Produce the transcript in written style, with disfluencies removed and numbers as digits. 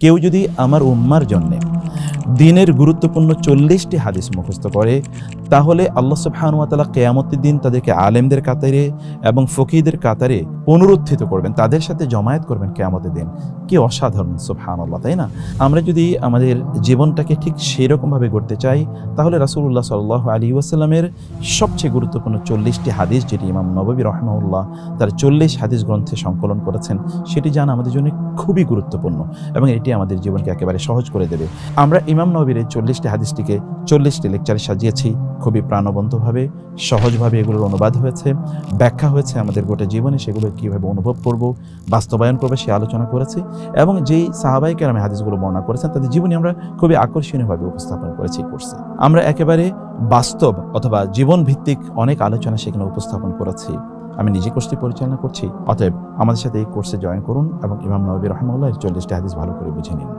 কেউ যদি আমার উম্মার জন্যে দিনের গুরুত্বপূর্ণ 40টি হাদিস মুখস্থ করে, তাহলে আল্লাহ সুবহানাহু ওয়া তাআলা কিয়ামতের দিন তাদেরকে আলেমদের কাতারে এবং ফকিহদের কাতারে পুনরুত্থিত করবেন, তাদের সাথে জমায়েত করবেন কিয়ামতের দিন। কি অসাধারণ, সুবহানাল্লাহ, তাই না? আমরা যদি আমাদের জীবনটাকে ঠিক সেরকমভাবে গড়তে চাই, তাহলে রাসূলুল্লাহ সাল্লাল্লাহু আলাইহি ওয়াসাল্লামের সবচেয়ে গুরুত্বপূর্ণ 40টি হাদিস, যেটি ইমাম নববী রাহিমাহুল্লাহ তার 40 হাদিস গ্রন্থে সংকলন করেছেন, সেটি জানা আমাদের জন্য খুবই গুরুত্বপূর্ণ এবং এটি আমাদের জীবনকে একেবারে সহজ করে দেবে। আমরা ইমাম নববীর এই 40টি হাদিসটিকে 40টি লেকচারে সাজিয়েছি, খুবই প্রাণবন্তভাবে, সহজভাবে এগুলোর অনুবাদ হয়েছে, ব্যাখ্যা হয়েছে আমাদের গোটা জীবনে সেগুলো কীভাবে অনুভব করব, বাস্তবায়ন করবে সে আলোচনা করেছি। এবং যেই সাহাবায়ে কেরামে হাদিসগুলো বর্ণনা করেছেন তাদের জীবনী আমরা খুবই আকর্ষণীয়ভাবে উপস্থাপন করেছি কোর্সে। আমরা একেবারে বাস্তব অথবা জীবন ভিত্তিক অনেক আলোচনা সেখানে উপস্থাপন করেছি। আমি নিজে কোর্সটি পরিচালনা করছি, অতএব আমাদের সাথে এই কোর্সে জয়েন করুন এবং ইমাম নববী রাহিমাহুল্লাহ 40টি হাদিস ভালো করে বুঝে নিন।